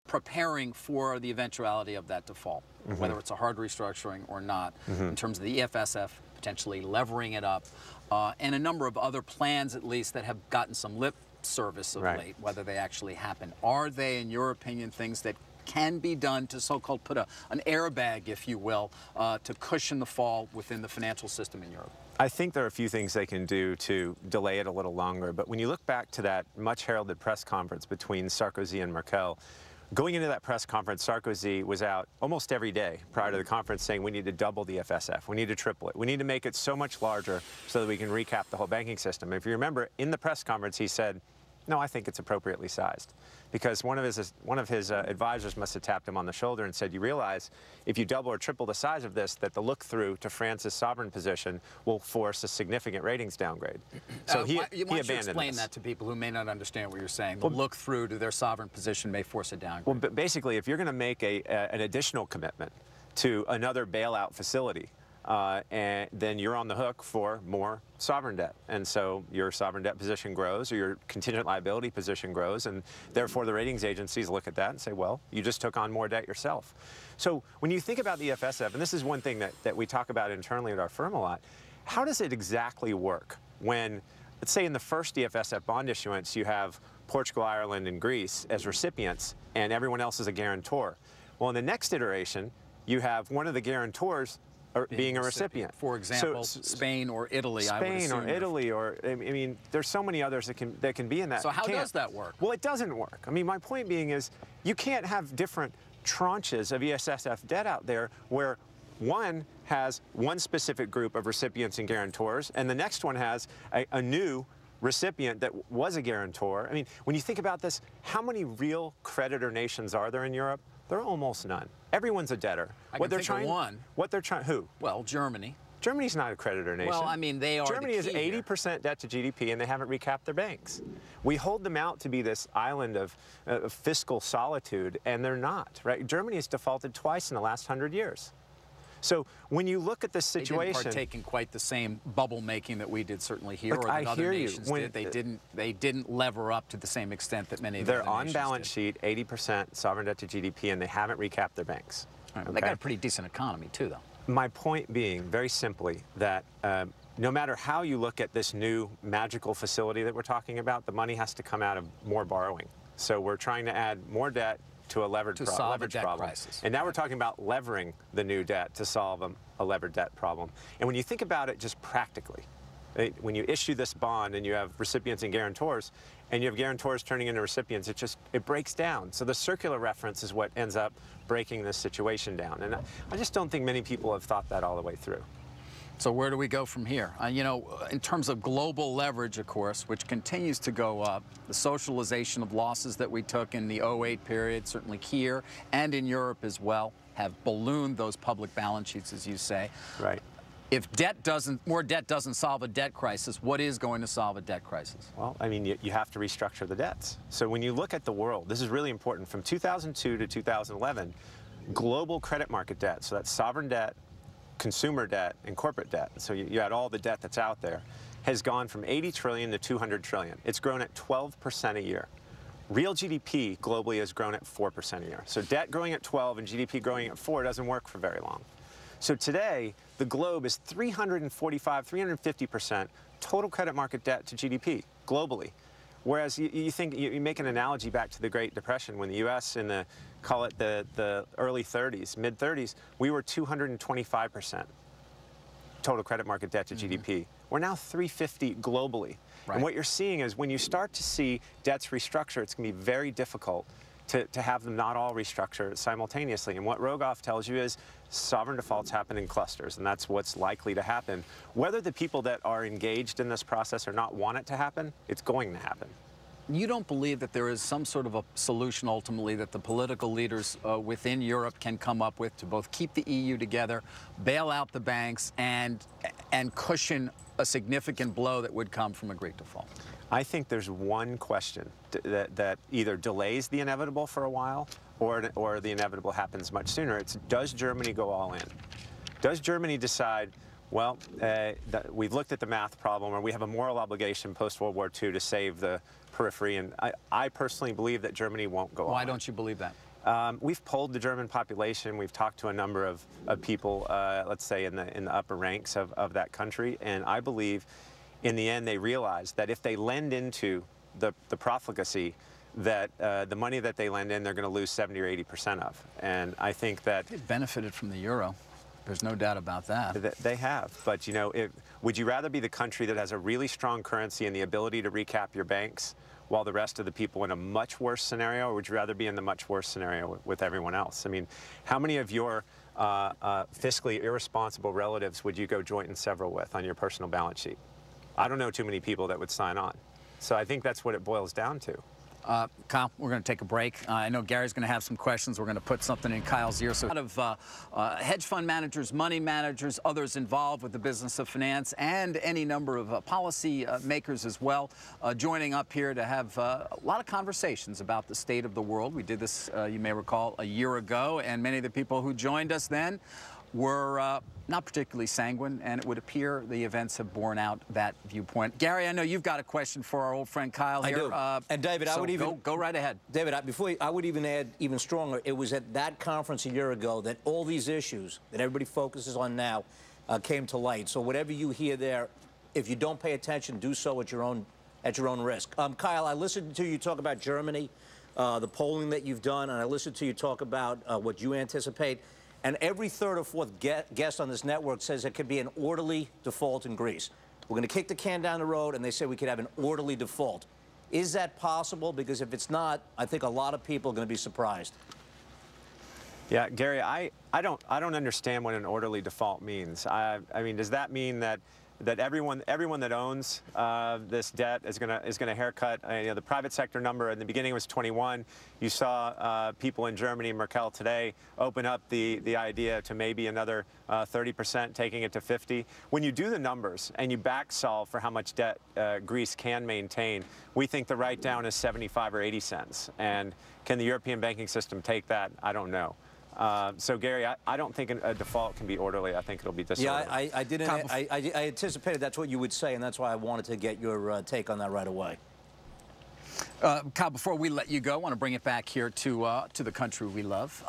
preparing for the eventuality of that default, whether it's a hard restructuring or not, in terms of the EFSF potentially levering it up, and a number of other plans, at least, that have gotten some lip service of late, whether they actually happen. Are they, in your opinion, things that can be done to so-called put an airbag, if you will, to cushion the fall within the financial system in Europe? I think there are a few things they can do to delay it a little longer, but when you look back to that much heralded press conference between Sarkozy and Merkel, going into that press conference, Sarkozy was out almost every day prior to the conference saying we need to double the FSF, we need to triple it, we need to make it so much larger so that we can recap the whole banking system. If you remember, in the press conference he said, no, I think it's appropriately sized. Because one of his advisors must have tapped him on the shoulder and said, you realize if you double or triple the size of this, that the look-through to France's sovereign position will force a significant ratings downgrade. So he abandoned this. Explain that to people who may not understand what you're saying. The look-through to their sovereign position may force a downgrade. Well, but basically, if you're going to make an additional commitment to another bailout facility, and then you're on the hook for more sovereign debt. And so your sovereign debt position grows, or your contingent liability position grows, and therefore the ratings agencies look at that and say, well, you just took on more debt yourself. So when you think about the EFSF, and this is one thing that we talk about internally at our firm a lot, how does it exactly work when, let's say in the first EFSF bond issuance, you have Portugal, Ireland, and Greece as recipients, and everyone else is a guarantor. Well, in the next iteration, you have one of the guarantors being a recipient. For example, so, Spain or Italy, I would assume. Spain or Italy, or, I mean, there's so many others that can be in that. So how does that work? Well, it doesn't work. I mean, my point being is you can't have different tranches of EFSF debt out there where one has one specific group of recipients and guarantors, and the next one has a new recipient that was a guarantor. I mean, when you think about this, how many real creditor nations are there in Europe? There are almost none. Everyone's a debtor. What they're trying. Who? Well, Germany. Germany's not a creditor nation. Well, I mean, they are. Germany is 80% debt to GDP, and they haven't recapped their banks. We hold them out to be this island of fiscal solitude, and they're not. Right? Germany has defaulted twice in the last 100 years. So when you look at this situation, they didn't partake in quite the same bubble making that we did, certainly here, or that other nations did. They didn't lever up to the same extent that many of the other nations did. They're on balance sheet, 80% sovereign debt to GDP, and they haven't recapped their banks. Right, okay? They got a pretty decent economy too, though. My point being, very simply, that no matter how you look at this new magical facility that we're talking about, the money has to come out of more borrowing. So we're trying to add more debt to a leverage problem. Crisis. And now we're talking about levering the new debt to solve a levered debt problem. And when you think about it just practically, when you issue this bond and you have recipients and guarantors, and you have guarantors turning into recipients, it breaks down. So the circular reference is what ends up breaking this situation down. And I just don't think many people have thought that all the way through. So where do we go from here? You know, in terms of global leverage, of course, which continues to go up, the socialization of losses that we took in the 08 period, certainly here and in Europe as well, have ballooned those public balance sheets, as you say. Right. If more debt doesn't solve a debt crisis, what is going to solve a debt crisis? Well, I mean, you have to restructure the debts. So when you look at the world, this is really important. From 2002 to 2011, global credit market debt, so that's sovereign debt, consumer debt, and corporate debt, so you had all the debt that's out there, has gone from 80 trillion to 200 trillion. It's grown at 12% a year. Real GDP globally has grown at 4% a year. So debt growing at 12 and GDP growing at 4 doesn't work for very long. So today, the globe is 345, 350% total credit market debt to GDP globally. Whereas you make an analogy back to the Great Depression when the U.S. in the, call it the early 30s, mid-30s, we were 225% total credit market debt to GDP. We're now 350 globally. Right. And what you're seeing is when you start to see debts restructure, it's going to be very difficult to have them not all restructure simultaneously. And what Rogoff tells you is sovereign defaults happen in clusters, and that's what's likely to happen. Whether the people that are engaged in this process or not want it to happen, it's going to happen. You don't believe that there is some sort of a solution ultimately that the political leaders within Europe can come up with to both keep the EU together, bail out the banks, and cushion a significant blow that would come from a Greek default? I think there's one question that either delays the inevitable for a while or the inevitable happens much sooner. It's, does Germany go all in? Does Germany decide, well, we've looked at the math problem, or we have a moral obligation post-World War II to save the periphery, and I personally believe that Germany won't go all in. Why don't you believe that? We've polled the German population. We've talked to a number of people, let's say in the upper ranks of that country, and I believe in the end they realize that if they lend into the profligacy, that the money that they lend in, they're going to lose 70 or 80% of. And I think that they've benefited from the euro. There's no doubt about that. They have, but you know, would you rather be the country that has a really strong currency and the ability to recap your banks while the rest of the people in a much worse scenario, or would you rather be in the much worse scenario with everyone else? I mean, how many of your fiscally irresponsible relatives would you go joint and several with on your personal balance sheet? I don't know too many people that would sign on. So I think that's what it boils down to. Kyle, we're going to take a break. I know Gary's going to have some questions. We're going to put something in Kyle's ear. So a lot of hedge fund managers, money managers, others involved with the business of finance, and any number of policy makers as well, joining up here to have a lot of conversations about the state of the world. We did this, you may recall, a year ago, and many of the people who joined us then were not particularly sanguine, and it would appear the events have borne out that viewpoint. Gary, I know you've got a question for our old friend Kyle here. I do. And David, so I would even go right ahead. David, I would even add even stronger. It was at that conference a year ago that all these issues that everybody focuses on now came to light. So whatever you hear there, if you don't pay attention, do so at your own risk. Kyle, I listened to you talk about Germany, the polling that you've done, and I listened to you talk about what you anticipate. And every third or fourth guest on this network says it could be an orderly default in Greece. We're going to kick the can down the road, and they say we could have an orderly default. Is that possible? Because if it's not, I think a lot of people are going to be surprised. Yeah, Gary, I don't understand what an orderly default means. I mean, does that mean that everyone that owns this debt is gonna haircut? You know, the private sector number in the beginning was 21. You saw people in Germany, Merkel today, open up the idea to maybe another 30%, taking it to 50. When you do the numbers and you back solve for how much debt Greece can maintain, we think the write down is 75 or 80 cents. And can the European banking system take that? I don't know. So, Gary, I don't think a default can be orderly. I think it'll be disorderly. Yeah, I anticipated that's what you would say, and that's why I wanted to get your take on that right away. Kyle, before we let you go, I want to bring it back here to the country we love.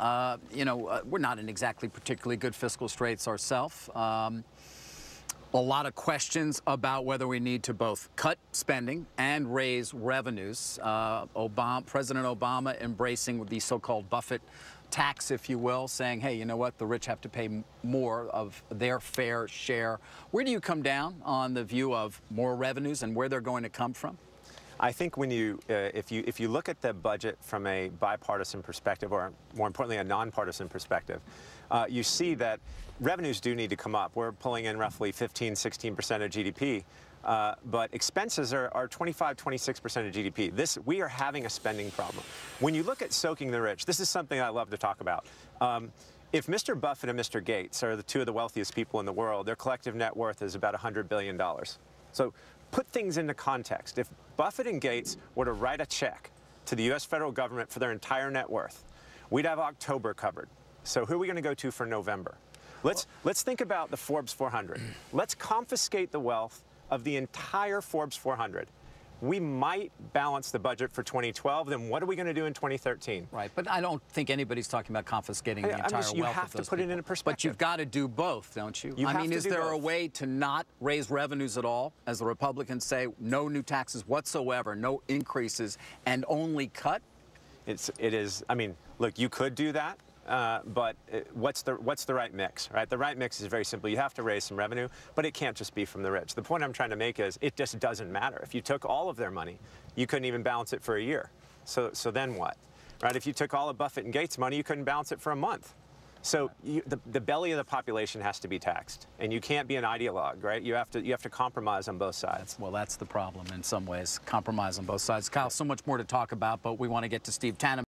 You know, we're not in exactly particularly good fiscal straits ourselves. A lot of questions about whether we need to both cut spending and raise revenues. President Obama embracing the so-called Buffett tax, if you will, saying, hey, you know what, the rich have to pay more of their fair share. Where do you come down on the view of more revenues and where they're going to come from? I think when if you look at the budget from a bipartisan perspective, or more importantly, a nonpartisan perspective, you see that revenues do need to come up. We're pulling in roughly 15, 16% of GDP. But expenses are 25, 26% of GDP. We are having a spending problem. When you look at soaking the rich, this is something I love to talk about. If Mr. Buffett and Mr. Gates are the two of the wealthiest people in the world, their collective net worth is about $100 billion. So put things into context. If Buffett and Gates were to write a check to the U.S. federal government for their entire net worth, we'd have October covered. So who are we going to go to for November? Let's think about the Forbes 400. Let's confiscate the wealth of the entire Forbes 400. We might balance the budget for 2012, then what are we going to do in 2013? Right, but I don't think anybody's talking about confiscating the entire wealth You have to put it into perspective. But you've got to do both, don't you? I mean, is there a way to not raise revenues at all, as the Republicans say, no new taxes whatsoever, no increases, and only cut? It is, I mean, look, you could do that. But what's the right mix, right? The right mix is very simple. You have to raise some revenue, but it can't just be from the rich. The point I'm trying to make is it just doesn't matter. If you took all of their money, you couldn't even balance it for a year. So then what, right? If you took all of Buffett and Gates' money, you couldn't balance it for a month. So the belly of the population has to be taxed, and you can't be an ideologue, right? You have to compromise on both sides. Well, that's the problem in some ways, compromise on both sides. Kyle, so much more to talk about, but we want to get to Steve Tannen.